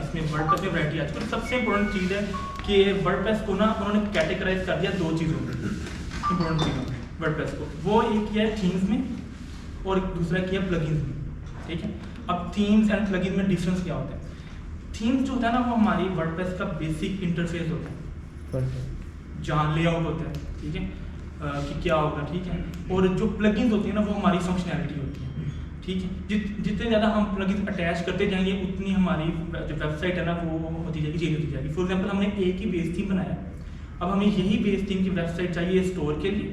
इसमें वर्डप्रेस में वैरायटी आ चुकी है। सबसे इंपॉर्टेंट चीज़ है कि वर्डप्रेस को ना उन्होंने कैटेगराइज कर दिया दो चीज़ों में, इंपॉर्टेंट चीज़ों में वर्डप्रेस को। वो एक किया है थीम्स में और दूसरा किया प्लगइन्स में, ठीक है। अब थीम्स एंड प्लगइन में डिफरेंस क्या होता है? थीम्स जो होता है ना वो हमारी वर्डप्रेस का बेसिक इंटरफेस होता है, जहाँ लेआउट होता है, ठीक है, कि क्या होगा, ठीक है। और जो प्लगइन्स होती है ना वो हमारी फंक्शनैलिटी होती है, ठीक है। जितने ज़्यादा हम प्लगइन्स अटैच करते जाएंगे उतनी हमारी जो वेबसाइट है ना वो होती जाएगी, चेंज होती जाएगी। फॉर एग्जाम्पल हमने एक ही बेस थीम बनाया, अब हमें यही बेस थीम की वेबसाइट चाहिए स्टोर के लिए,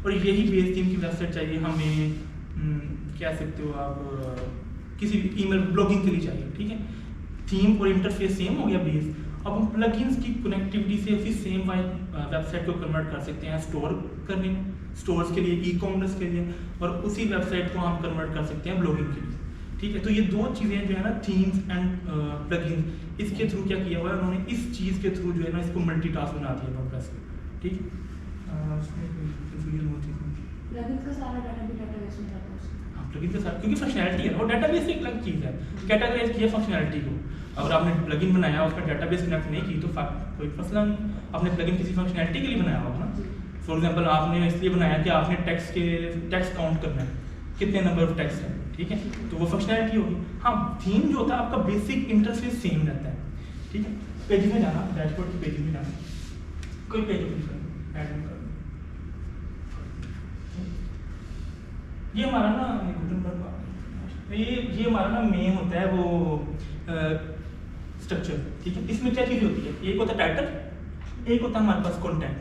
और यही बेस थीम की वेबसाइट चाहिए हमें कह सकते हो आप किसी ईमेल ब्लॉगिंग के लिए चाहिए, ठीक है। थीम और इंटरफेस सेम हो गया बेस। अब हम प्लगइन्स की कनेक्टिविटी से उसी सेम वेबसाइट को कन्वर्ट कर सकते हैं स्टोर करने में, स्टोर्स के लिए, ई कॉमर्स के लिए, और उसी वेबसाइट को हम कन्वर्ट कर सकते हैं ब्लॉगिंग के लिए, ठीक है। तो ये दो चीज़ें जो है ना थीम्स एंड प्लगइन्स, इसके थ्रू क्या किया हुआ है उन्होंने, इस चीज़ के थ्रू जो है ना इसको मल्टीटास्क बना दिया वर्डप्रेस को, ठीक है। प्लगइन्स का सारा डाटा भी डेटाबेस में जाता है उसका। प्लगइन के साथ, क्योंकि फंक्शनैलिटी है और डेटाबेस एक अलग चीज़ है, कैटेगराइज किया फंक्शनैलिटी को। अगर आपने प्लगइन बनाया उसका डेटाबेस कनेक्ट नहीं की तो कोई मसला नहीं। आपने प्लगइन किसी फंक्शनैलिटी के लिए बनाया होगा ना, फॉर एग्जांपल आपने इसलिए बनाया कि आपने टेक्स्ट काउंट करना है, कितने नंबर ऑफ टेक्स्ट है, ठीक है, तो वो फंक्शनैलिटी होगी। हाँ, थीम जो होता है आपका बेसिक इंटरफेस सेम रहता है, ठीक है। पेज में जाना, डैशबोर्ड के पेज में जाना, कोई पेज ओपन करना, ऐड करना, ये हमारा ना ये हमारा ना मेन होता है वो स्ट्रक्चर, ठीक है। इसमें क्या चीज़ होती है, एक होता है टाइटल, एक होता है हमारे पास कंटेंट,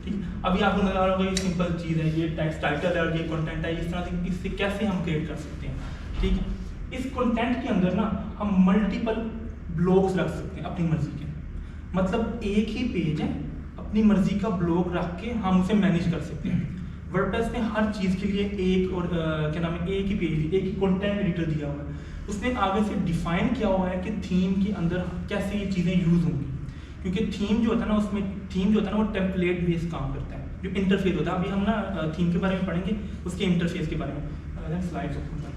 ठीक है। अभी आपको नजर आ रहा होगा ये सिंपल चीज़ है, ये टेक्स्ट टाइटल है और ये कंटेंट है, इस तरह से इससे कैसे हम क्रिएट कर सकते हैं, ठीक है। इस कंटेंट के अंदर ना हम मल्टीपल ब्लॉग्स रख सकते हैं अपनी मर्जी के, मतलब एक ही पेज है, अपनी मर्जी का ब्लॉग रख के हम उसे मैनेज कर सकते हैं। वर्डप्रेस ने हर चीज़ के लिए एक और क्या नाम है, एक ही पेज, एक ही कंटेंट एडिटर दिया हुआ है। उसने आगे से डिफाइन किया हुआ है कि थीम के अंदर कैसे ये चीज़ें यूज़ होंगी, क्योंकि थीम जो होता है ना उसमें थीम जो होता है ना वो टेम्पलेट बेस्ड काम करता है, जो इंटरफेस होता है। अभी हम ना थीम के बारे में पढ़ेंगे, उसके इंटरफेस के बारे में। स्लाइड्स ओपन कर,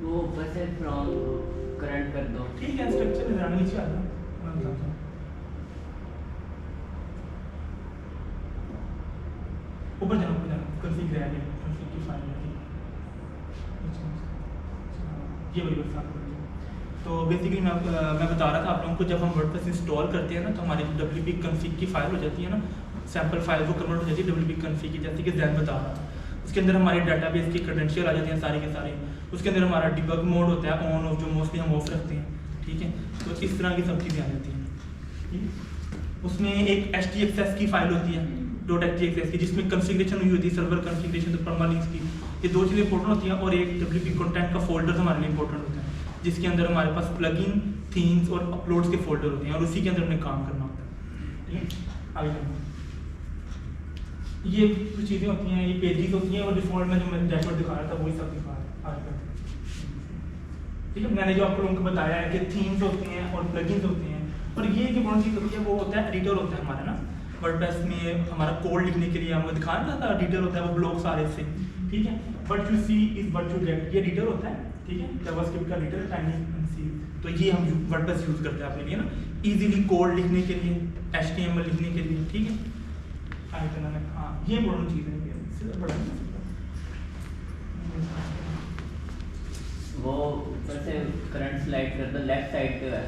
वो बस है फ्रॉम करंट कर दो, ठीक है। स्ट्रक्चर में जाना, नीचे आ जाओ, ऊपर जाना, कॉन्फ़िगर है, कॉन्फ़िग की फाइल है, ये वाली बस आप कर लो। तो बेसिकली मैं बता रहा था आप लोगों को, जब हम वर्डप्रेस इंस्टॉल करते हैं ना तो हमारी wp config की फाइल हो जाती है ना, सैम्पल फाइल वो कन्वर्ट हो जाती है wp config की, जैसे कि जैन बता रहा था। उसके अंदर हमारे डाटाबेस की क्रेडेंशियल आ जाती हैं सारे के सारे। उसके अंदर हमारा डिबग मोड होता है ऑन ऑफ, जो मोस्टली हम ऑफ रखते हैं, ठीक है। तो इस तरह की सब चीज़ें आ जाती हैं। उसमें एक HTXS की फाइल होती है, .htxs की, जिसमें कॉन्फ़िगरेशन हुई होती है, सर्वर कॉन्फ़िगरेशन, तो परमालिंक्स की, ये दो चीज़ें इंपॉर्टेंट होती हैं। और एक wp कंटेंट का फोल्डर हमारे लिए इंपॉर्टेंट होता है, जिसके अंदर हमारे पास प्लगइन, थीम्स और अपलोड्स के फोल्डर होते हैं, और उसी के अंदर हमें काम करना होता है, ठीक है। आगे बढ़ो, ये कुछ चीज़ें होती हैं, ये पेजेस होती हैं, और डिफॉल्ट में जो मैं डैशबोर्ड दिखा रहा था वही सब दिखा रहा है, ठीक है। मैंने जो आप लोगों को बताया है कि थीम्स होती हैं और प्लगइन्स होते हैं, और ये जो कौन सी होती है वो होता है एडिटर होता है हमारा ना वर्डप्रेस में, हमारा कोड लिखने के लिए हमको दिखाया था, एडिटर होता है वो ब्लॉक सारे से, ठीक है। But you see is but you get, ये एडिटर होता है, ठीक है, जावास्क्रिप्ट का एडिटर टाइनी, तो ये हम वर्डप्रेस यूज़ करते हैं अपने लिए ना, इजीली कोड लिखने के लिए, HTML लिखने के लिए, ठीक है। हाँ, ये इंपॉर्टेंट चीज़ है, बड़ा वो ऊपर से करंट स्लाइड कर दो, लेफ्ट साइड पे है।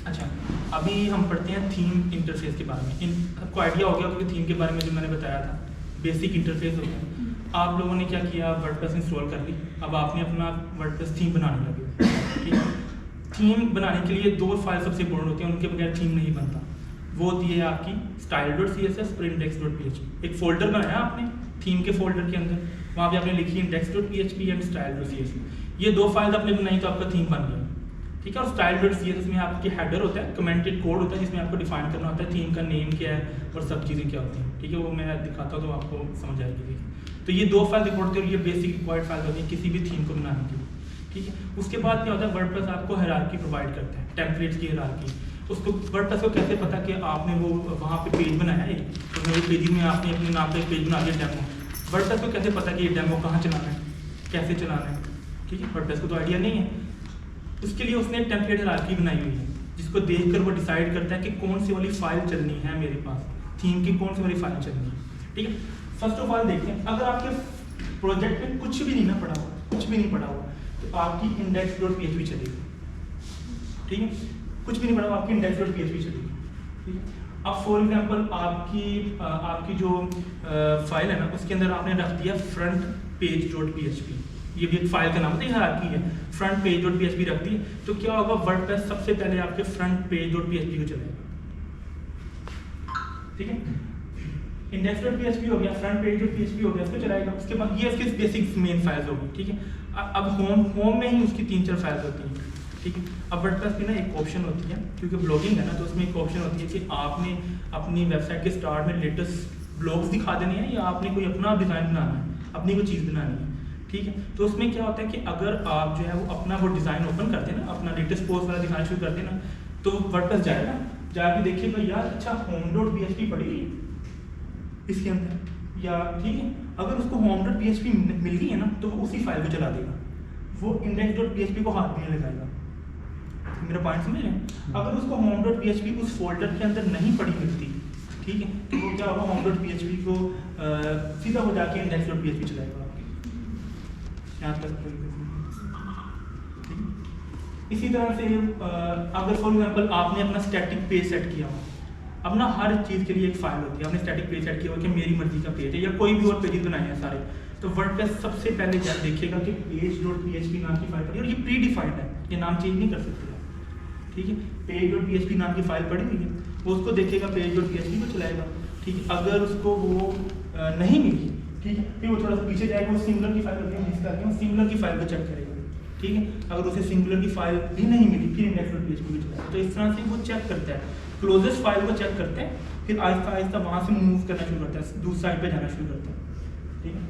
अच्छा, अभी हम पढ़ते हैं थीम इंटरफेस के बारे में। आपको आइडिया हो गया क्योंकि थीम के बारे में जो मैंने बताया था, बेसिक इंटरफेस होता है। आप लोगों ने क्या किया, वर्डप्रेस इंस्टॉल कर ली, अब आपने अपना वर्डप्रेस थीम बनाने लगे, ठीक है। थीम बनाने के लिए दो फाइल सबसे इंपॉर्टेंट होती हैं, उनके बगैर थीम नहीं बनता। वो होती है आपकी style.css और index.php। एक फोल्डर बनाया आपने थीम के फोल्डर के अंदर, वहाँ पे आपने लिखी index.php एंड style.css, ये दो फाइल आपने बनाई तो आपका थीम बन गया, ठीक है। और style.css में आपकी हेडर होता है, कमेंटेड कोड होता है, जिसमें आपको डिफाइन करना होता है थीम का नेम क्या है और सब चीज़ें क्या होती हैं, ठीक है। वो मैं दिखाता हूँ तो आपको समझ आएगी, ठीक है। तो ये दो फाइल रिकॉर्ड होती है, और ये बेसिक रिक्वायर्ड फाइल होती है किसी भी थीम को बनाने के लिए, ठीक है। उसके बाद क्या होता है, वर्डप्रेस आपको हायरार्की प्रोवाइड करता है, टेम्पलेट्स की हायरार्की। उसको वर्डप्रेस को कैसे पता कि आपने वो वहाँ पे पेज बनाया है, तो वो पेज में आपने अपने नाम पे एक पेज बना दिया डेमो। वर्डप्रेस को कैसे पता कि ये डेमो कहाँ चलाना है, कैसे चलाना है, ठीक है, वर्डप्रेस को तो आइडिया नहीं है। उसके लिए उसने टेम्पलेट हायरार्की बनाई हुई है, जिसको देखकर वो डिसाइड करता है कि कौन सी वाली फाइल चलनी है मेरे पास, थीम की कौन सी वाली फाइल चलनी है, ठीक है। फर्स्ट ऑफ ऑल देखते हैं, अगर आपके प्रोजेक्ट में कुछ भी नहीं ना पड़ा हुआ, कुछ भी नहीं पड़ा हुआ, तो आपकी index.php चलेगी, ठीक है, कुछ भी नहीं पड़ा हुआ आपकी index.php चलेगी, ठीक है। अब फॉर एग्जांपल आपकी जो फाइल है ना, उसके अंदर आपने रख दिया front page.php, ये भी एक फाइल का नाम है, हायरार्की है, front page.php रख दी, तो क्या होगा, वर्डप्रेस सबसे पहले आपके front page.php को चलाएगा, ठीक है। index.php हो गया, front page.php हो गया, उसको चलाएगा। उसके बाद ये इसकी बेसिक मेन फाइल्स होगी, ठीक है। अब होम में ही उसकी 3-4 फाइल्स होती हैं, ठीक है। अब वर्डप्रेस में ना एक ऑप्शन होती है, क्योंकि ब्लॉगिंग है ना, तो उसमें एक ऑप्शन होती है कि आपने अपनी वेबसाइट के स्टार्ट में लेटेस्ट ब्लॉग्स दिखा देने हैं, या आपने कोई अपना डिज़ाइन बनाना है, अपनी कोई चीज़ बनानी है, ठीक है। तो उसमें क्या होता है कि अगर आप जो है वो अपना वो डिज़ाइन ओपन करते हैं ना, अपना लेटेस्ट पोस्ट वाला दिखाना शुरू करते हैं ना, तो वर्डप्रेस जाएगा, जाके देखिएगा यार अच्छा home.php पड़ी हुई है इसके अंदर, या ठीक है, अगर उसको home.php मिल गई है ना, तो वो उसी फाइल को चला देगा, वो index.php को हाथ में लगाएगा। मेरा पॉइंट समझ रहे हैं? अगर उसको home.php उस फोल्डर के अंदर नहीं पड़ी मिलती, ठीक है, तो वो क्या होगा, home.php को सीधा हो जाके index.php चलाएगा आपके, यहाँ तक। इसी तरह से अगर फॉर एग्जांपल आपने अपना स्टैटिक पेज सेट किया हो, अब ना हर चीज़ के लिए एक फाइल होती है, आपने स्टैटिक पेज सेट किया हो कि मेरी मर्जी का पेज है, या कोई भी और पेजेस बनाए हैं सारे, तो वर्डप्रेस सबसे पहले जब देखेगा कि page.php नाम की फाइल पड़ी है, और ये प्री डिफाइंड है, ये नाम चेंज नहीं कर सकते आप, ठीक है। page.php नाम की फाइल पड़ी हुई है, वो उसको देखेगा, page.php को चलाएगा, ठीक है। अगर उसको वो नहीं मिली, ठीक है, फिर वो थोड़ा सा पीछे जाएगा, वो सिंगुलर की फाइल होती है, मिस करके वो सिंगुलर की फाइल को चेक करेगा, ठीक है। अगर उसे सिंगुलर की फाइल भी नहीं मिली, फिर index.php को चलाएगा। तो इस तरह से वो चेक करता है, क्लोजेस्ट फाइल को चेक करते हैं, फिर आहिस्ता आहिस्ता वहाँ से मूव करना शुरू करता है, दूसरी साइड पे जाना शुरू करता है, ठीक है।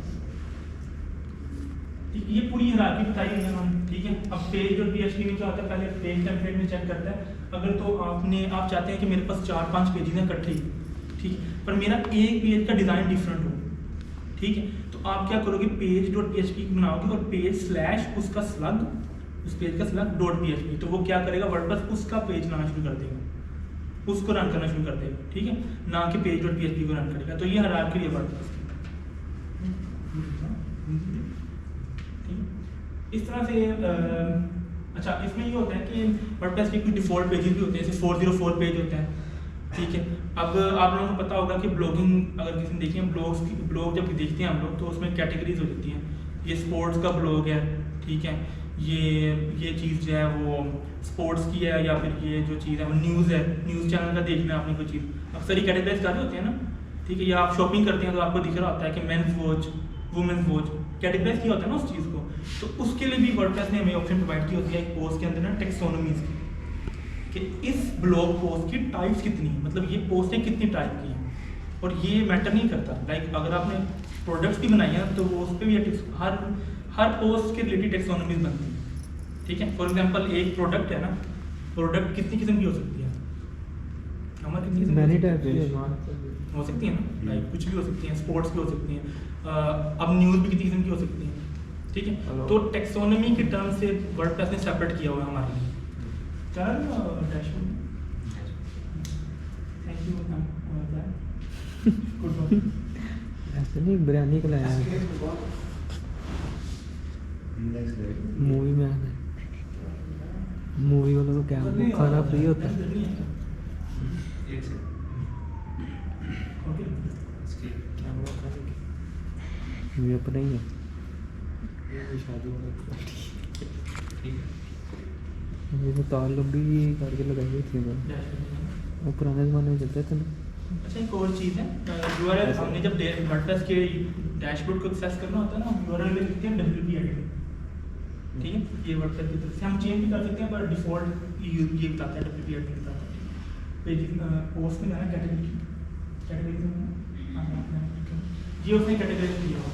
ये पूरी हायरार्की बताई है हमने, ठीक है। अब page.php में क्या होता है, पहले पेज टेम्पलेट में चेक करता है, अगर तो आप चाहते हैं कि मेरे पास 4-5 पेजेस हैं इकट्ठे ही, ठीक है, पर मेरा एक पेज का डिज़ाइन डिफरेंट हो, ठीक है, तो आप क्या करोगे, page.php बनाओगे और पेज/ उसका स्लग, उस पेज का स्लग .php, तो वो क्या करेगा, वर्डप्रेस उसका पेज लाना शुरू कर देगा, उसको रन करना शुरू कर देगा, ठीक है, ना कि page.php को रन करेगा। तो ये हायरार्की है वर्डप्रेस की, इस तरह से। अच्छा, इसमें ये होता है कि वर्डप्रेस के कुछ डिफ़ॉल्ट पेजेस भी होते हैं, जैसे 404 पेज होते हैं, ठीक है। अब आप लोगों को पता होगा कि ब्लॉगिंग अगर किसी ने देखी है, ब्लॉग जब देखते हैं हम लोग, तो उसमें कैटेगरीज हो जाती हैं, ये स्पोर्ट्स का ब्लॉग है, ठीक है, ये चीज़ जो है वो स्पोर्ट्स की है, या फिर ये जो चीज़ है वो न्यूज़ है, न्यूज़ चैनल का देखना है आपने कोई चीज़, अक्सर ही कैटेगराइज कर रहे होते हैं ना, ठीक है। या आप शॉपिंग करते हैं तो आपको दिख रहा होता है कि men's watch, women's watch, categorise किया होता है ना उस चीज़ को। तो उसके लिए भी वर्डप्रेस ने हमें ऑप्शन प्रोवाइड की होती है एक पोस्ट के अंदर ना, टेक्सोनोमीज की, कि इस ब्लॉग पोस्ट की टाइप्स कितनी है, मतलब ये पोस्टें कितनी टाइप की हैं, और ये मैटर नहीं करता। लाइक अगर आपने प्रोडक्ट्स भी बनाई हैं तो वो उस पर भी हर पोस्ट के रिलेटेड टेक्सोनोमीज बनती है, ठीक है। फॉर एग्जांपल एक प्रोडक्ट है ना, प्रोडक्ट कितनी किस्म की हो सकती है, हमारे कितनी किस्म हो सकती है ना, लाइक कुछ भी हो सकती हैं, स्पोर्ट्स भी हो सकती हैं, अब न्यूज़ भी कितनी किस्म की हो सकती हैं, ठीक है। तो टेक्सोनोमी के टर्म से वर्डप्रेस ने सेपरेट किया हुआ है हमारे लिए। डैशबोर्ड, थैंक यू गुड ऐसे नहीं, बिरयानी का लाया है, मूवी में आना है, मूवी वालों को क्या खाना फ्री होता है, ये अपना ही है, ये तो तार लंबी करके लगाई थी वो पुराने ज़माने में चलते थे ना। अच्छा, एक और चीज़ है, यूआरएल हमने जब वर्डप्रेस के डैशबोर्ड को एक्सेस करना होता है ना, यूआरएल में लिखते हैं WP एडिटर, ठीक है, ये वर्डप्रेस की तरफ से हम चेंज भी कर सकते हैं, पर डिफ़ॉल्ट ये बताता है WP एडिटर बताता है। पेज पोस्ट में जाना, कैटेगरी में ये उसने कैटेगरी दिया हो,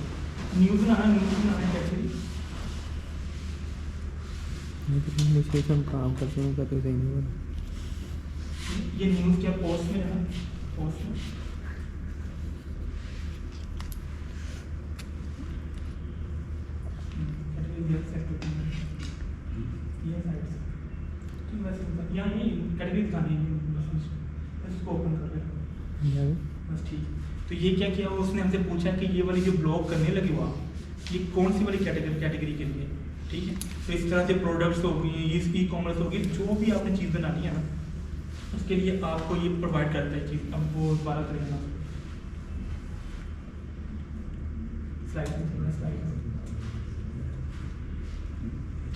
न्यूज़ बनाना कैटेगरी, मुझे हम काम करते हैं, करते सही नहीं होगा। ये न्यूज़ क्या पोस्ट में है ना, पोस्ट में यहाँ ये कैटेगरी दिखानी है, बस इसको ओपन कर रहे हैं बस, ठीक। तो ये क्या किया, उसने हमसे पूछा कि ये वाली जो ब्लॉक करने लगे वो आप ये कौन सी वाली कैटेगरी के लिए, ठीक है। तो इस तरह से प्रोडक्ट्स हो गई, ई कॉमर्स हो गई, जो भी आपने चीज़ बनानी है ना उसके लिए आपको ये प्रोवाइड करता है चीज़। अब वो दोबारा करेंगे स्लाइड,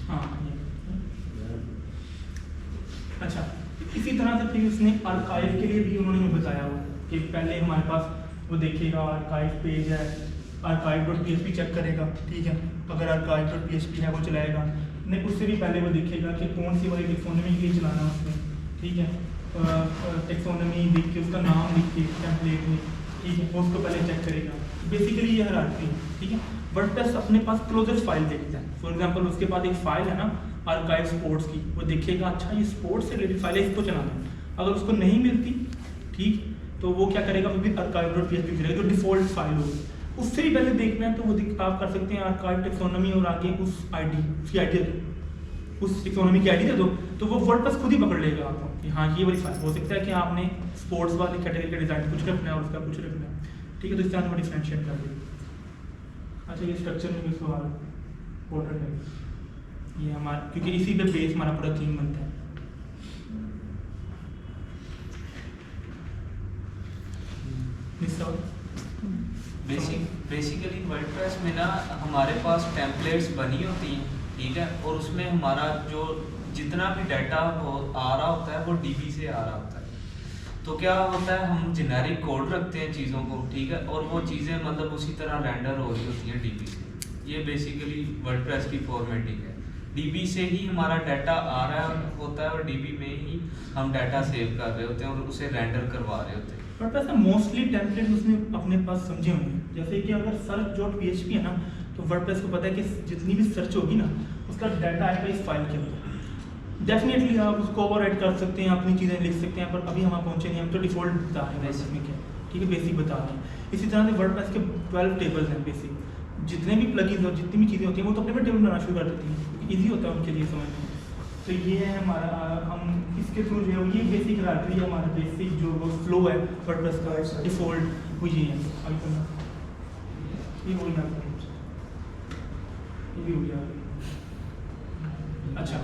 हाँ ये अच्छा। इसी तरह से फिर उसने आर्काइव के लिए भी उन्होंने हमें बताया हो कि पहले हमारे पास वो देखेगा आर्काइव पेज है, archive.php चेक करेगा, ठीक है। अगर archive.php है वो चलाएगा, नहीं उससे भी पहले वो देखेगा कि कौन सी वाली टेक्सोनॉमी के लिए चलाना है उसमें, ठीक है। टेक्सोनॉमी लिख के उसका नाम लिख के टेम्पलेट में, ठीक है, वो उसको पहले चेक करेगा। बेसिकली ये हायरार्की है, ठीक है। वर्डप्रेस अपने पास क्लोजेस्ट फाइल देखता है। फॉर एग्जांपल उसके पास एक फाइल है ना आर्काइव स्पोर्ट्स की, वो देखेगा अच्छा ये स्पोर्ट्स से रिलेटेड फाइल है, इसको चलाना है। अगर उसको नहीं मिलती, ठीक, तो वो क्या करेगा, वो भी archive.php करेगा जो डिफॉल्ट फाइल होगी। उससे भी पहले देखना है तो वो आप कर सकते हैं आर्काइव टेक्सोनॉमी और आगे उस आईडी, उसकी आईडी दे दो, उस टेक्सोनॉमी की आईडी दे दो, तो वो वर्डप्रेस खुद ही पकड़ लेगा आपको कि हाँ ये वाली फाइल। हो सकता है कि आपने स्पोर्ट्स वाली कैटेगरी का डिज़ाइन कुछ रखना है और उसका कुछ रखना है, ठीक है। तो इस तरह से डिफरेंशिएट कर दें। अच्छा ये स्ट्रक्चर में भी सवाल पोर्ट्रेट है ये हमारा, क्योंकि इसी पे बेस हमारा पूरा थीम बनता है। बेसिकली वर्डप्रेस में ना हमारे पास टेम्पलेट्स बनी होती हैं, ठीक है, और उसमें हमारा जो जितना भी डाटा वो आ रहा होता है वो डीबी से आ रहा होता है। तो क्या होता है, हम जेनेरिक कोड रखते हैं चीज़ों को, ठीक है, और वो चीज़ें मतलब उसी तरह रेंडर हो रही होती हैं डीबी से। ये बेसिकली वर्डप्रेस की फॉर्मेटिंग है। डीबी से ही हमारा डाटा आ रहा होता है और डीबी में ही हम डाटा सेव कर रहे होते हैं और उसे रेंडर करवा रहे होते हैं। वर्डप्रेस में मोस्टली टेम्पलेट उसने अपने पास समझे होंगे, जैसे कि अगर search.php है ना तो वर्डप्रेस को पता है कि जितनी भी सर्च होगी ना उसका डाटा आएगा इस फाइल के अंदर। डेफिनेटली आप उसको ओवरराइट कर सकते हैं, अपनी चीज़ें लिख सकते हैं, पर अभी हम पहुंचे नहीं, हम तो डिफॉल्ट बता रहे हैं बेसिक में क्या, ठीक है, बेसिक बता रहे हैं। इसी तरह से वर्डप्रेस के 12 टेबल्स हैं बेसिक, जितने भी प्लगइन्स और जितनी भी चीज़ें होती हैं वो तो अपने टेबल बनाना शुरू कर देती हैं क्योंकि ईजी होता है उनके लिए समझना। तो ये है हमारा, हम इसके थ्रू जो है ये बेसिक राइटरी है हमारा, बेसिक जो वो फ्लो है वर्डप्रेस का डिफॉल्ट वो ये है। ये हो गया, ये भी हो गया। अच्छा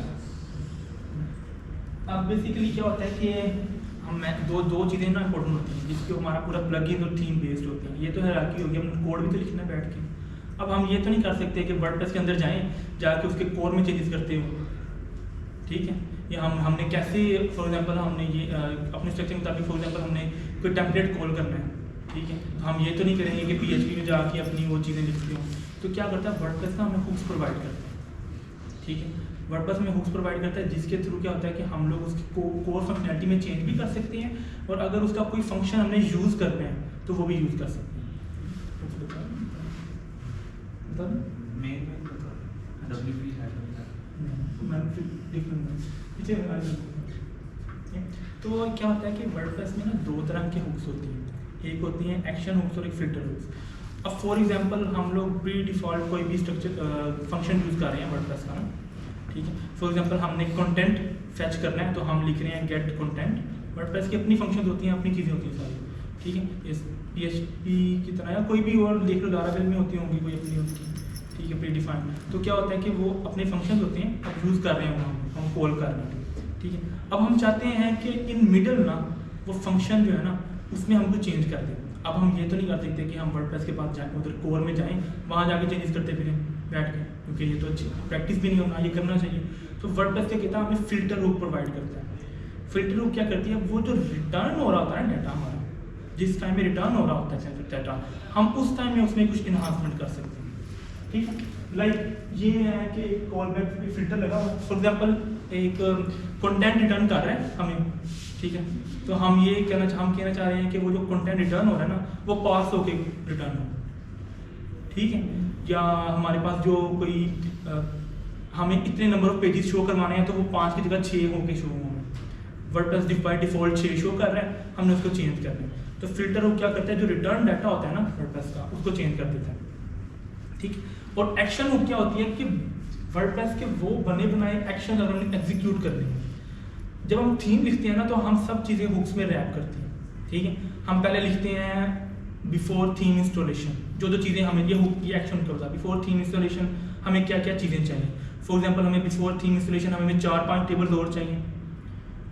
अब बेसिकली क्या होता है कि हम दो चीज़ें ना इंपॉर्टेंट होती हैं जिसके हमारा पूरा प्लगइन और थीम बेस्ड होता है। ये तो हायरार्की होगी, हम कोड भी तो लिखना है बैठ के। अब हम ये तो नहीं कर सकते कि वर्डप्रेस के अंदर जाएं जाके उसके कोड में चेंजेस करते हो, ठीक है। या हमने कैसे फॉर एग्जांपल हमने ये अपने स्ट्रक्चर के मुताबिक फॉर एग्जांपल हमने कोई टेम्पलेट कॉल करना है, ठीक है, तो हम ये तो नहीं करेंगे कि PHP में जाके अपनी वो चीज़ें लिखते हो। तो क्या करता है वर्डप्रेस ना हमें हुक्स प्रोवाइड करता है, ठीक है। वर्डप्रेस में हुक्स प्रोवाइड करता है जिसके थ्रू क्या होता है कि हम लोग उसकी कोर फंक्शनैलिटी में चेंज भी कर सकते हैं और अगर उसका कोई फंक्शन हमने यूज़ करना है तो वो भी यूज़ कर सकते हैं। तो क्या होता है कि वर्डप्रेस में ना दो तरह के हुक्स होती हैं, एक होती हैं एक्शन हुक्स और एक फिल्टर हुक्स। अब फॉर एग्जांपल हम लोग प्री डिफ़ॉल्ट कोई भी स्ट्रक्चर फंक्शन यूज़ कर रहे हैं वर्डप्रेस का ना, ठीक है। फॉर एग्जांपल हमने कंटेंट फैच करना है तो हम लिख रहे हैं गेट कंटेंट। वर्डप्रेस की अपनी फंक्शंस होती हैं, अपनी चीज़ें होती हैं सारी, ठीक है। इस PHP की तरह या कोई भी और देख लो लारावेल में होती होंगी कोई अपनी होती है, ठीक है, प्री डिफाइंड। तो क्या होता है कि वो अपने फंक्शंस होते हैं, अब यूज़ कर रहे हैं हम कॉल कर रहे हैं, ठीक है। अब हम चाहते हैं कि इन मिडल ना वो फंक्शन जो है ना उसमें हमको चेंज कर दें। अब हम ये तो नहीं कर सकते कि हम वर्डप्रेस के पास जाएँ उधर कोर में जाएँ वहाँ जाके चेंजेस करते फिरें बैठ के, क्योंकि ये तो अच्छी प्रैक्टिस भी नहीं होना, ये करना चाहिए। तो वर्डप्रेस क्या कहता है हमें फिल्टर हुक प्रोवाइड करता है। फिल्टर हुक क्या करती है, वो जो रिटर्न हो रहा होता है ना डाटा हमारा, जिस टाइम में रिटर्न हो रहा होता है डाटा, हम उस टाइम में उसमें कुछ इन्हांसमेंट कर सकते हैं, ठीक है। लाइक ये है कि कॉल बैक फिल्टर लगा हुआ, फॉर एग्जांपल एक कंटेंट रिटर्न कर रहे हैं हमें, ठीक है। तो हम कहना चाह रहे हैं कि वो जो कंटेंट रिटर्न हो रहा है ना वो पास होके रिटर्न हो, ठीक है। या हमारे पास जो कोई हमें इतने नंबर ऑफ पेजेस शो करवाने हैं तो वो 5 की जगह 6 होके शो होंगे, वर्डप्रेस बाय डिफॉल्ट 6 शो कर रहा है, हमने उसको चेंज करना है। तो फिल्टर वो क्या करता है, जो रिटर्न डाटा होता है ना वर्डप्रेस का, उसको चेंज कर देता है। ठीक, और एक्शन हुक क्या होती है कि वर्डप्रेस के वो बने बनाए एक्शन अगर हमने एग्जीक्यूट करने हैं, जब हम थीम लिखते हैं ना तो हम सब चीज़ें हुक्स में रैप करते हैं। ठीक है, हम पहले लिखते हैं बिफोर थीम इंस्टॉलेशन, जो चीज़ें हमें ये हुक ये एक्शन करता है बिफोर थीम इंस्टॉलेशन हमें क्या क्या चीज़ें चाहिए। फॉर एग्जांपल हमें बिफोर थीम इंस्टॉलेशन हमें 4-5 टेबल्स और चाहिए।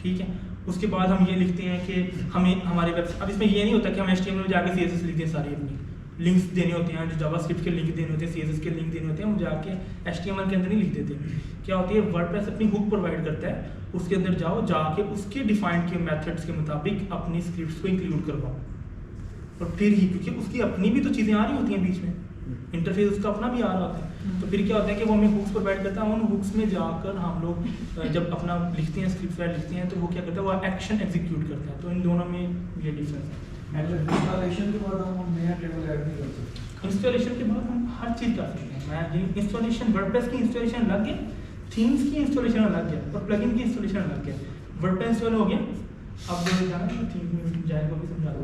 ठीक है, उसके बाद हम ये लिखते हैं कि हमें हमारे वेबसाइट, अब इसमें ये नहीं होता कि हम HTML में जाके CSS लिखते हैं, सारी अपनी लिंक्स देने होते हैं, जो जावास्क्रिप्ट के लिंक देने होते हैं, CSS के लिंक देने होते हैं, हम जाके HTML के अंदर नहीं लिख देते। क्या होती है, वर्डप्रेस अपनी हुक प्रोवाइड करता है, उसके अंदर जाओ, जाके उसके डिफाइंड के मेथड्स के मुताबिक अपनी स्क्रिप्ट्स को इंक्लूड करवाओ, और फिर ही, क्योंकि उसकी अपनी भी तो चीज़ें आ रही होती हैं बीच में, इंटरफेस उसका अपना भी आ रहा होता है, तो फिर क्या होता है कि वो हमें हुक्स प्रोवाइड करता है, उन हुक्स में जाकर हम लोग जब अपना लिखते हैं, स्क्रिप्ट फाइल लिखते हैं, तो वो क्या करता है, वो एक्शन एग्जीक्यूट करता है। तो इन दोनों में ये डिफरेंस है। इंस्टॉलेशन के बाद हम नया टेबल ऐड नहीं कर सकते। इंस्टॉलेशन के बाद हम हर चीज़ कर सकते हैं। मैं इंस्टॉलेशन वर्डप्रेस की इंस्टॉलेशन अलग गया, थीम्स की इंस्टॉलेशन अलग गया, और प्लगइन की इंस्टॉलेशन अलग गया। वर्डप्रेस इंस्टॉल हो गया, अब जाना है थीम में, जाए को भी समझा दो,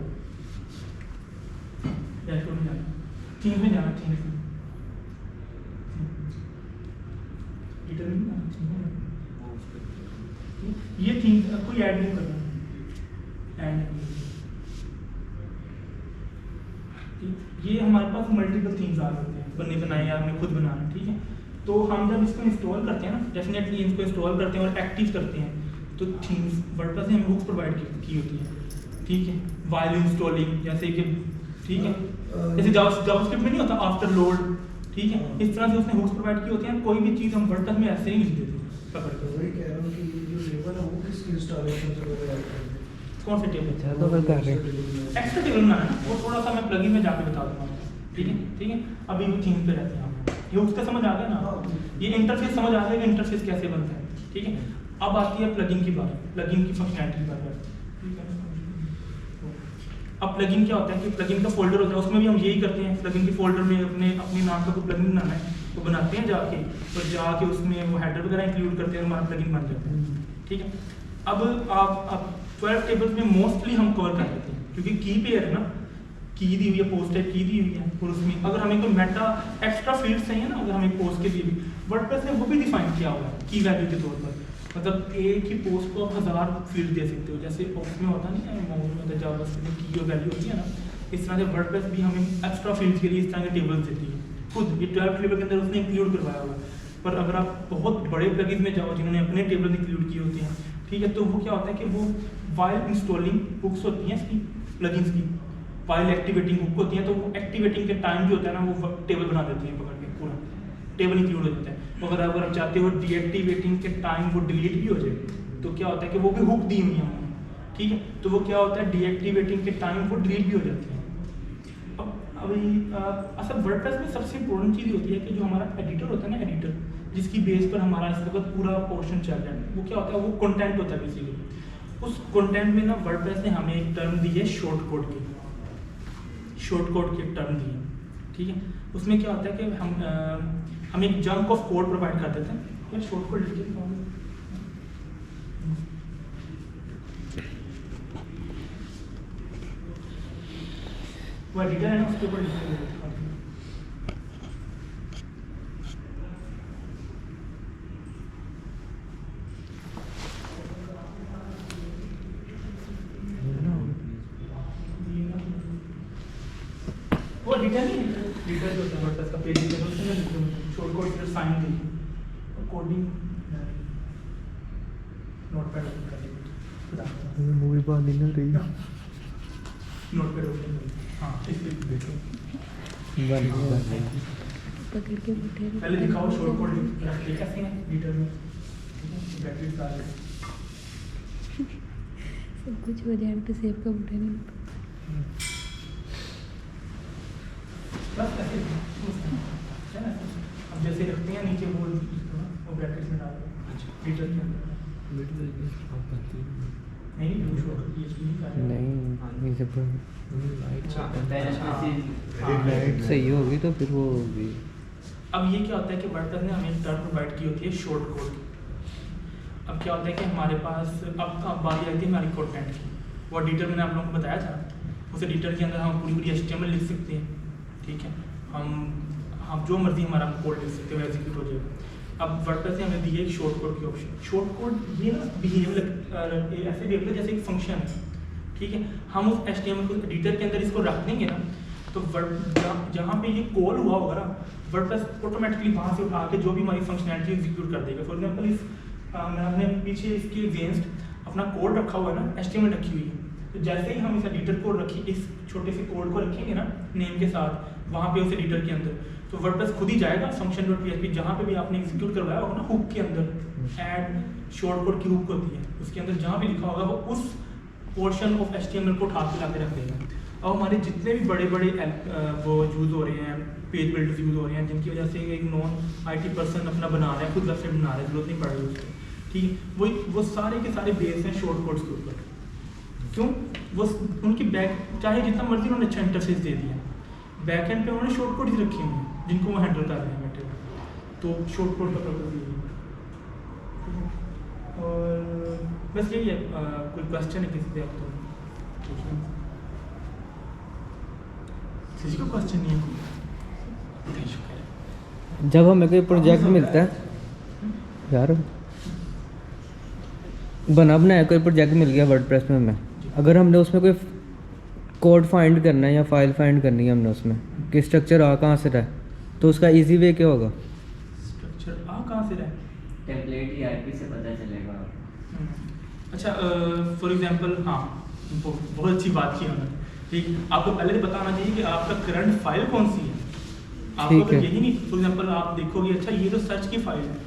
डैशबोर्ड में जाना, थीम में जाना, थीम में एडिटर में जाना, ये थीम कोई ऐड नहीं करना, ऐड ये हमारे पास मल्टीपल थीम्स आ जाते हैं बनने बनाए या हमने खुद बनाना। ठीक है, तो हम जब इसको इंस्टॉल करते हैं ना, डेफिनेटली इसको इंस्टॉल करते हैं और एक्टिव करते हैं, तो थीम्स वर्डप्रेस ने हमें हुक्स प्रोवाइड की होती है। ठीक है, वाइल इंस्टॉलिंग, जैसे कि ठीक है, जैसे जावास्क्रिप्ट में नहीं होता आफ्टर लोड। ठीक है, इस तरह से उसने हुक्स प्रोवाइड की होती हैं। कोई भी चीज़ हम वर्डप्रेस में ऐसे ही लिख देते हैं पकड़ तो कर। वही कह रहा हूँ कि ये जो टेबल है वो किस इंस्टॉलेशन से पहले ऐड करते हैं? कौन से टेबल? अच्छा तो फिर कर रहे हैं। एक्स्ट्रा टेबल बनाना है ना, वो थोड़ा सा मैं प्लगइन में जाके बता दूंगा आपको। ठीक है, ठीक है, अभी वो थीम पे रहते हैं हम, ये उसका समझ आ गया ना, ये इंटरफेस समझ आ गया कि इंटरफेस कैसे बनता है। ठीक है, अब आती है प्लगइन की बात, प्लगइन की फंक्शनैलिटी की बात। ठीक है, अब प्लगइन क्या होता है कि प्लगइन का फोल्डर होता है, उसमें भी हम यही करते हैं, प्लगइन के फोल्डर में अपने नाम का कोई प्लगइन बनाना है तो बनाते हैं जाके, और जाके उसमें वो हेडर वगैरह इंक्लूड करते हैं, हमारा प्लगइन बन जाता है। ठीक है, अब आप 12 टेबल्स में मोस्टली हम कवर कर लेते हैं, क्योंकि की पेयर है ना, की दी हुई है, पोस्ट टाइप की दी हुई है, और उसमें अगर हमें कोई मेटा एक्स्ट्रा फील्ड चाहिए ना, अगर हमें पोस्ट के लिए भी वर्डप्रेस ने वो भी डिफाइन किया हुआ है की वैल्यू के तौर पर। मतलब एक ही पोस्ट को आप 1000 फील्ड दे सकते हो, जैसे उसमें होता नहीं है मॉडल में जावास्क्रिप्ट में की वैल्यू होती है ना, इस तरह से वर्डप्रेस भी हमें एक्स्ट्रा फील्ड के लिए इस तरह के टेबल्स देती है खुद। ये 12 टेबल के अंदर उसने इंक्लूड करवाया हुआ है। पर अगर आप बहुत बड़े प्लगइन में जाओ जिन्होंने अपने टेबल इंक्लूड किए होते हैं, ठीक है, तो वो क्या होता है कि वो वाइल इंस्टॉलिंग हुक्स होती हैं इसकी, प्लगइन्स की वाइल एक्टिवेटिंग हुक होती हैं, तो वो एक्टिवेटिंग के टाइम जो होता है ना, वो टेबल बना देती है पकड़ के, पूरा टेबल इंक्लूड हो जाता है। अगर आप चाहते हो डीएक्टिवेटिंग के टाइम वो डिलीट भी हो जाए, तो क्या होता है कि वो भी हुक दी हुई है हमने। ठीक है, तो वो क्या होता है, डीएक्टिवेटिंग के टाइम वो डिलीट भी हो जाती है। अब अभी असल वर्डप्रेस में सबसे इंपॉर्टेंट चीज़ होती है कि जो हमारा एडिटर होता है ना, एडिटर जिसकी बेस पर हमारा इस वक्त पूरा पोर्शन चल रहा है, वो क्या होता है, वो कंटेंट होता है बेसिकली। उस कंटेंट में ना वर्डप्रेस ने हमें एक टर्म दी है शॉर्ट कोड की, शॉर्ट कोड की एक टर्म दी है। ठीक है, उसमें क्या होता है कि हम एक जंक ऑफ कोड प्रोवाइड कर देते हैं, या शॉर्ट कोड लिख के वो एडिटर है ना, उसके ऊपर लिख के वो एडिटर नहीं, एडिटर जो होता है वर्डप्रेस का पेज है, उसमें शॉर्ट कोड फिर साइन दी और कोडिंग नोटपैड ओपन कर लीजिए, मूवी बात नहीं ना रही, नोटपैड ओपन कर, हाँ इसलिए देखो पकड़ के बैठे रहो। पहले दिखाओ शॉर्ट कोड लिख कैसे है एडिटर में, बैटरी डाल सब कुछ हो जाए तो सेव का बटन नहीं। बस ऐसे है ना, अब जैसे रखते हैं नीचे वो ब्रैकेट में डाल दो एडिटर के अंदर। नहीं नहीं जब लाइट सही होगी तो फिर वो होगी। अब ये क्या होता है कि वर्डप्रेस ने हमें टर्म प्रोवाइड की होती है शॉर्ट कोड की। अब क्या होता है कि हमारे पास अब बारी आती है हमारी कंटेंट की। वो एडिटर मैंने आप लोगों को बताया था, उस एडिटर के अंदर हम पूरी HTML लिख सकते हैं, ठीक है। हम जो मर्जी हमारा कोड लिख सकते हैं, वो एग्जीक्यूट हो जाएगा। अब वर्डप्रेस से हमें दिए एक शॉर्ट कोड की ऑप्शन। शॉर्ट कोड ये ना बिहेवियर ऐसे बिहेवियर जैसे एक फंक्शन है, ठीक है। हम उस HTML को एडिटर के अंदर इसको रख देंगे ना, तो जहाँ पे ये कॉल हुआ होगा ना, वर्डप्रेस ऑटोमेटिकली वहाँ से उठा के जो भी हमारी फंक्शनैलिटी एग्जीक्यूट कर देगा। फॉर एग्जांपल इस मैंने पीछे इसके अगेंस्ट अपना कोड रखा हुआ है ना, HTML रखी हुई है, तो जैसे ही हम इस एडिटर को इस छोटे से कोड को रखेंगे ना नेम के साथ वहाँ पे उस एडिटर के अंदर, तो वर्डप्रेस खुद ही जाएगा function.php जहाँ पे भी आपने एग्जीक्यूट करवाया होगा ना हुक के अंदर, ऐड शॉर्ट कोड की हुक होती है, उसके अंदर जहाँ भी लिखा होगा वो उस पोर्शन ऑफ HTML को उठा के ला के रख देगा। अब हमारे जितने भी बड़े बड़े वो यूज़ हो रहे हैं, पेज बिल्डर्स यूज़ हो रहे हैं, जिनकी वजह से एक नॉन IT पर्सन अपना बना रहा है, खुद वेबसाइट बना रहा है, जरूरत नहीं पड़ रही उसको, ठीक है। वो सारे के सारे बेस हैं शॉर्ट कोड्स के ऊपर। क्यों? वो उनकी बैक चाहे जितना मर्जी उन्होंने अच्छा इंटरफेस दे दिया, बैक एंड पे उन्होंने शॉर्ट कोड ही रखे हुए हैं जिनको वो हैंडल कर रहे हैं बैठे। तो शॉर्ट कोड का पर्पज यही है। और बस यही है। कोई क्वेश्चन है किसी से आप तो किसी को क्वेश्चन नहीं है? जब हमें कोई प्रोजेक्ट मिलता है यार, बनाया कोई प्रोजेक्ट मिल गया वर्डप्रेस में हमें, अगर हमने उसमें कोई कोड फाइंड करना है या फाइल फाइंड करनी है हमने उसमें कि स्ट्रक्चर आ कहाँ से रहा है, तो उसका इजी वे क्या होगा? स्ट्रक्चर आ कहाँ से रहा है? टेम्पलेट ERP से पता चलेगा। अच्छा, फॉर एग्जांपल हाँ, बहुत अच्छी बात की हमने, ठीक। आपको पहले तो बताना चाहिए कि आपका करंट फाइल कौन सी है। आपको तो यही नहीं, फॉर एग्जांपल आप देखोगे अच्छा ये तो सर्च की फाइल है,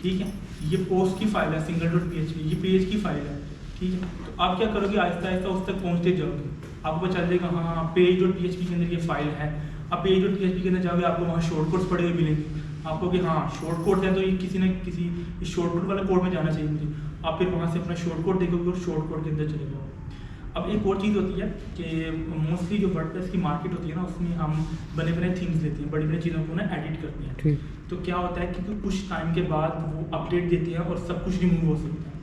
ठीक है, ये पोस्ट की फाइल है single.php, ये पेज की फाइल है, ठीक है। तो आप क्या करोगे, आहिस्ता आहिस्ता उस तक पहुँचते जाओगे, आपको पता चल जाएगा हाँ page.php के अंदर ये फाइल है। अब page.php के अंदर जाओगे आपको वहाँ शॉर्ट कोड्स पड़े हुए मिलेंगे, आपको कि हाँ शॉर्ट कोड है तो ये किसी न किसी इस शॉर्ट कोड वाले कोड में जाना चाहिए मुझे। आप फिर वहाँ से अपना शॉर्ट कोड देखोगे और शॉर्ट कोड के अंदर चले जाओगे। अब एक और चीज़ होती है कि मोस्टली जो वर्डप्रेस की मार्केट होती है ना, उसमें हम बने बने थीम्स लेते हैं, बड़ी बड़ी चीज़ों को ना एडिट करते हैं, ठीक। तो क्या होता है कि कुछ टाइम के बाद वो अपडेट देते हैं और सब कुछ रिमूव हो सकता है।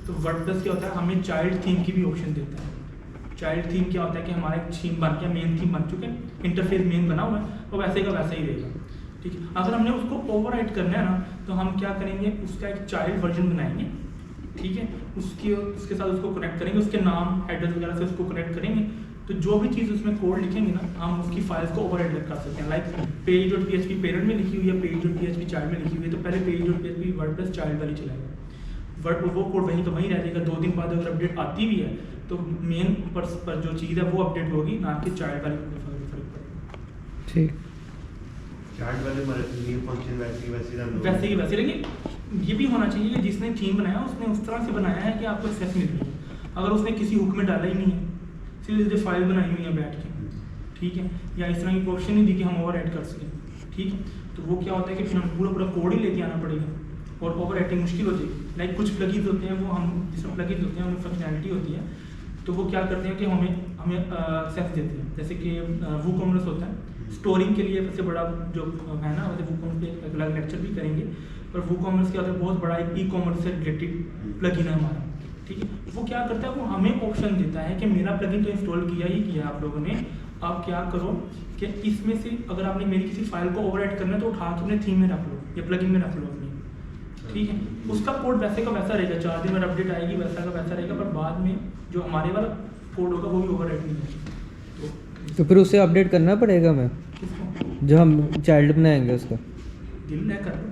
तो वर्डप्रेस क्या होता है, हमें चाइल्ड थीम की भी ऑप्शन देता है। चाइल्ड थीम क्या होता है कि हमारा एक थीम बन गया, मेन थीम बन चुके हैं, इंटरफेस मेन बना हुआ है, वो वैसे का वैसा ही रहेगा, ठीक है। अगर हमने उसको ओवरराइट करना है ना, तो हम क्या करेंगे, उसका एक चाइल्ड वर्जन बनाएंगे, ठीक है, उसके साथ उसको कनेक्ट करेंगे, उसके नाम एड्रेस वगैरह से उसको कनेक्ट करेंगे, तो जो भी चीज़ उसमें कोड लिखेंगे ना, हम उसकी फाइल्स को ओवरराइट कर सकते हैं। लाइक page.php पेरेंट में लिखी हुई है, page.php चाइल्ड में लिखी हुई है, तो पहले page.php वर्डप्रेस चाइल्ड वाली चलाएगा, वो कोड वहीं का वहीं रह जाएगा। 2 दिन बाद अगर अपडेट आती भी है तो मेन पर जो चीज़ है वो अपडेट होगी, ना कि चाइल्ड वाली फर्क पड़ेगा, ठीक। चार्ट वाले न्यू फंक्शन वैसे ही वैसे। लेकिन ये भी होना चाहिए कि जिसने थीम बनाया उसने उस तरह से बनाया है कि आपको एक्सेस मिल रही है। अगर उसने किसी हुक में डाला ही नहीं है, सीधे फाइल बनाई हुई है बैठ के, ठीक है, या इस तरह की ऑप्शन नहीं दी कि हम ओवर ऐड कर सकें, ठीक है, तो वो क्या होता है कि फिर हमें पूरा कोड ही लेके आना पड़ेगा और ओवर ऐडिंग मुश्किल हो जाएगी। लाइक कुछ प्लगइन्स होते हैं, वो हम जिसमें प्लगइन्स होते हैं उनमें फंक्शनैलिटी होती है, तो वो क्या करते हैं कि हमें एक्सेस देते हैं। जैसे कि वूकॉमर्स होता है, स्टोरिंग के लिए सबसे बड़ा जो है ना, वैसे वूकॉमर्स पे एक अलग लेक्चर भी करेंगे, पर वूकॉमर्स क्या होता है, बहुत बड़ा एक ई-कॉमर्स से रिलेटेड प्लगइन है हमारा, ठीक है। वो क्या करता है, वो हमें ऑप्शन देता है कि मेरा प्लगइन तो इंस्टॉल किया ही किया आप लोगों ने, आप क्या करो कि इसमें से अगर आपने मेरी किसी फाइल को ओवरराइट करना है तो उठा के अपने थीम में रख लो या प्लगइन में रख लो अपनी, ठीक है। उसका कोड वैसे का वैसा रहेगा, 4 दिन में अपडेट आएगी वैसा का वैसा रहेगा, पर बाद में जो हमारे वाला कोड होगा वो भी ओवरराइट नहीं होगा। तो फिर उसे अपडेट करना पड़ेगा हमें, जो हम चाइल्ड बनाएंगे उसका? दिल न कर लो,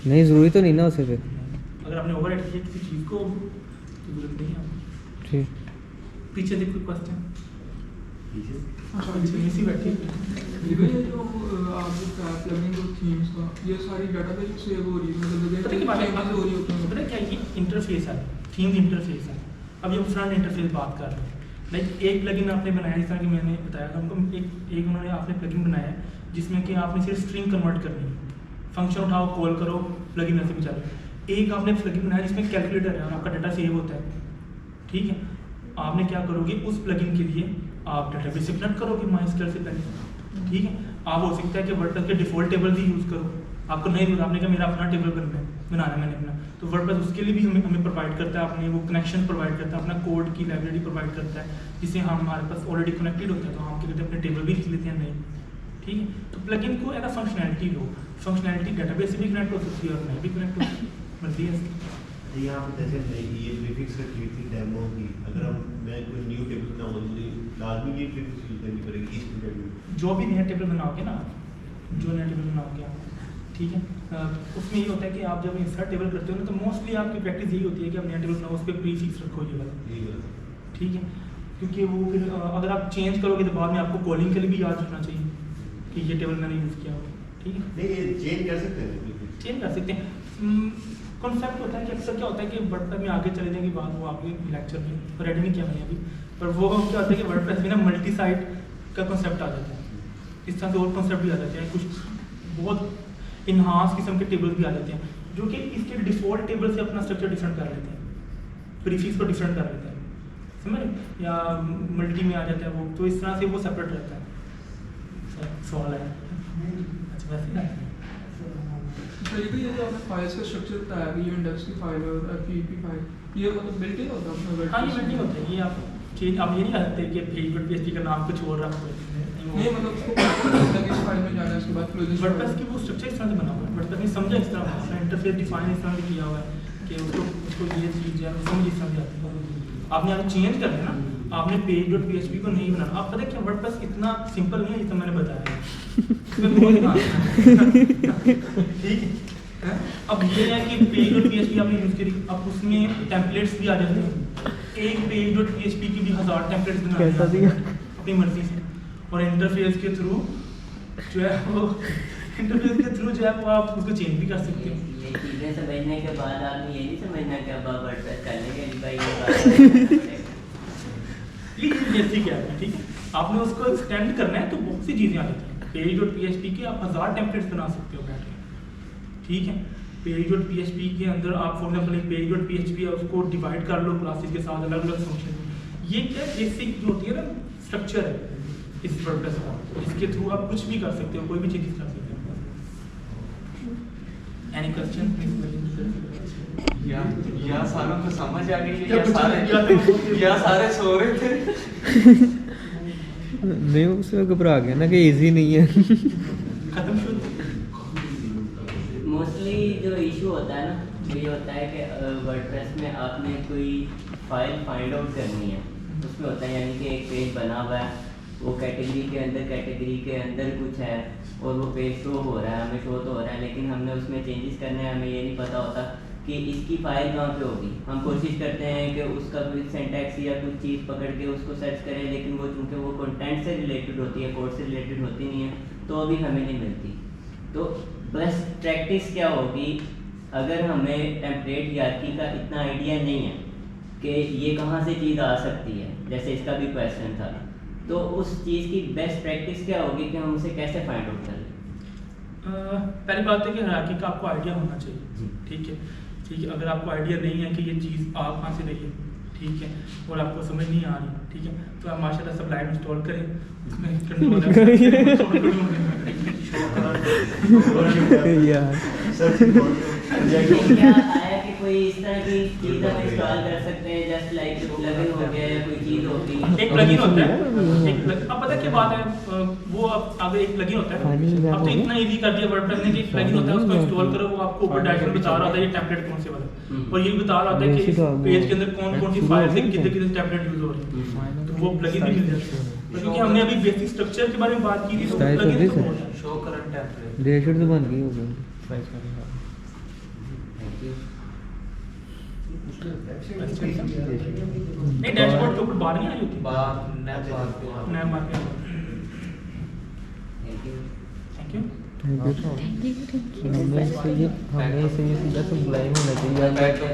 नहीं, ज़रूरी तो नहीं ना उसे फिर। अगर आपने ओवरराइट किया किसी चीज़ को तो जरूरत नहीं है आपको। ठीक। पीछे देखो क्वेश्चन, इसी बैठी ये जो आप प्लगइन और थीम्स का ये सारी डाटाबेस से सेव हो रही है, मतलब पता क्या कहाँ से हो रही होती है? पता क्या, ये इंटरफेस है, थीम इंटरफेस है। अब ये फ्रंट इंटरफेस बात कर रहे हैं, लाइक एक प्लगइन आपने बनाया, जिस तरह कि मैंने बताया था हमको, एक उन्होंने आपने प्लगइन बनाया है जिसमें कि आपने सिर्फ स्ट्रिंग कन्वर्ट करनी है, फंक्शन उठाओ कॉल करो, प्लगइन ऐसे भी चले। एक आपने प्लगइन बनाया जिसमें कैलकुलेटर है, आपका डाटा सेव होता है, ठीक है। आपने क्या करोगे, उस प्लगइन के लिए आप डाटाबेस से कनेक्ट करोगे MySQL से पहले, ठीक है। आप हो सकता है कि वर्डप्रेस के डिफॉल्ट टेबल भी यूज़ करो, आपको नहीं, आपने कहा मेरा अपना टेबल बनना है, बनाना है मैंने अपना, तो वर्डप्रेस उसके लिए भी हमें प्रोवाइड करता है, अपने वो कनेक्शन प्रोवाइड करता है, अपना कोड की लाइब्रेरी प्रोवाइड करता है, जिससे हम हमारे पास ऑलरेडी कनेक्टेड होता है, तो हम क्या कहते हैं अपने टेबल भी लिख लेते हैं नहीं, ठीक है। तो प्लगइन को एज अ फंक्शनैलिटी लो, फंक्शनैलिटी डेटाबेस से भी कनेक्ट हो सकती है और नहीं भी कनेक्ट हो सकती है, मर्जी है इसकी। यहाँ पे जैसे नहीं ये प्रीफिक्स रखी थी डेमो की, अगर हम मैं कोई न्यू टेबल बनाऊंगा मुझे लाजमी ये प्रीफिक्स यूज करनी पड़ेगी इस प्रोजेक्ट में। जो भी नया टेबल बनाओगे ना, जो नया टेबल बनाओगे आप, ठीक है, उसमें ये होता है कि आप जब इंसर्ट टेबल करते हो ना, तो मोस्टली आपकी प्रैक्टिस यही होती है कि आप नया टेबल बनाओ, उस पर प्रीफिक्स रखो ये वाला, ठीक है, क्योंकि वो फिर अगर आप चेंज करोगे तो बाद में आपको कॉलिंग के लिए भी याद रखना चाहिए कि ये टेबल मैंने यूज़ किया हुआ, ठीक है। नहीं ये चेंज कर सकते हैं, चेंज कर सकते हैं। कॉन्सेप्ट होता है कि अक्सर क्या होता है कि वर्डप्रेस में आगे चले जाने के बाद वो आपके लेक्चर में रेडी नहीं किया मैंने अभी, पर वो क्या होता है कि वर्डप्रेस में ना मल्टी साइट का कॉन्सेप्ट आ जाता है, इस तरह से और कॉन्सेप्ट भी आ जाते हैं, कुछ बहुत इन्हांस किस्म के टेबल भी आ जाते हैं, जो कि इसके डिफ़ॉल्ट टेबल से अपना स्ट्रक्चर डिफरेंट कर लेते हैं, प्रीफिक्स को डिफरेंट कर लेते हैं, समझ, या मल्टी में आ जाता है वो, तो इस तरह से वो सेपरेट रहता है। सवाल है अच्छा वैसे ना तो ये जो आपने फाइल्स का स्ट्रक्चर बताया कि ये इंडेक्स की फाइल और एफईपी फाइल, ये मतलब बिल्ट इन होता है अपना हाँ, ये बिल्डिंग होता है, ये आप चेंज आप ये नहीं कर सकते कि पेज का नाम कुछ और रखो, नहीं मतलब उसको पता होता है कि इस फाइल में जाना है, उसके बाद क्लोज वर्डप्रेस की वो स्ट्रक्चर इस तरह से बना हुआ है, वर्डप्रेस ने समझा इस तरह से इंटरफेस डिफाइन इस तरह से किया हुआ है कि उसको ये चीज़ है समझ इस तरह से आती है। आपने यहाँ चेंज करना है ना, आपने page.php को नहीं बनाना, आप पता है क्या वर्डप्रेस इतना सिंपल नहीं है जितना मैंने बताया ठीक है। अब ये है कि page.php आपने यूज़ करी, अब उसमें टेम्पलेट्स भी आ जाते हैं, एक page.php की भी 1000 टेम्पलेट्स बना दिया अपनी मर्जी से, और इंटरफेस के थ्रू जो है वो आप उसको चेंज भी कर सकते हो। ये चीज़ें समझने के बाद आपने ये नहीं समझना कि अब आप वर्डप्रेस कर लेंगे कि भाई ये ये बेसिक है, ठीक है, आपने उसको एक्सटेंड करना है तो बहुत सी चीज़ें आ जाती हैं। page.php के आप 1000 टेम्पलेट्स बना सकते हो बैठ के, ठीक है। page.php के अंदर आप फॉर एग्जाम्पल एक page.php है उसको डिवाइड कर लो क्लासेस के साथ अलग अलग फंक्शन, ये क्या बेसिक जो होती है ना स्ट्रक्चर है इस वर्डप्रेस का, इसके थ्रू आप कुछ भी कर सकते हो, कोई भी चीज़ कर सकते हो। Any question? या सारों को समझ आ गई है, या सारे सो रहे थे नहीं उसमें घबरा गया ना कि इजी नहीं है खत्म शुरू। मोस्टली जो इशू होता है ना वो ये होता है कि वर्डप्रेस में आपने कोई फाइल फाइंड आउट करनी है, उसमें होता है यानी कि एक पेज बना हुआ है, वो कैटेगरी के अंदर कुछ है और वो पेज शो हो रहा है, हमें शो तो हो रहा है, लेकिन हमने उसमें चेंजेस करने हैं, हमें ये नहीं पता होता कि इसकी फाइल कहाँ पे होगी। हम कोशिश करते हैं कि उसका कोई सिंटैक्स या कुछ चीज़ पकड़ के उसको सर्च करें, लेकिन वो चूँकि वो कंटेंट से रिलेटेड होती है, कोड से रिलेटेड होती नहीं है, तो अभी हमें नहीं मिलती। तो बेस्ट प्रैक्टिस क्या होगी, अगर हमें टेम्पलेट हियरार्की का इतना आइडिया नहीं है कि ये कहाँ से चीज़ आ सकती है, जैसे इसका भी क्वेश्चन था, तो उस चीज़ की बेस्ट प्रैक्टिस क्या होगी कि हम उसे कैसे फाइंड आउट करें? पहली बात है कि हायरार्की का आपको आइडिया होना चाहिए, ठीक है, ठीक है। अगर आपको आइडिया नहीं है कि ये चीज़ आ कहाँ से रही है, ठीक है, और आपको समझ नहीं आ रही, ठीक है, तो आप माशाल्लाह सब लाइव इंस्टॉल करें, उसमें कंट्रोल क्या आया कि कोई इस तरह की चीज़ हम इंस्टॉल कर सकते हैं, जस्ट लाइक प्लगइन हो गया या कोई चीज़ होगी? एक प्लगइन होता है, अब पता क्या बात है, वो अब अगर एक प्लगइन होता है, अब तो इतना इजी कर दिया वर्डप्रेस ने कि प्लगइन होता है उसको इंस्टॉल करो, वो आपको ऊपर डायग्राम बता रहा होता है ये टेम्पलेट कौन से वाला, और ये भी बता रहा होता है कि पेज के अंदर कौन कौन सी फाइल से कितने कितने टेम्पलेट यूज हो रही है, तो वो प्लगइन भी मिल जाता है। क्योंकि हमने अभी बेसिक स्ट्रक्चर के बारे में बात की थी, तो प्लगइन तो बहुत है। शो करंट टेम्पलेट डेशबोर्ड तो बन गई होगी नहीं, डैशबोर्ड के ऊपर बार नहीं आई होती, बार नैप मार के। Thank you. Thank you. हमें इसे ये सीधा सुबलाइम होना चाहिए।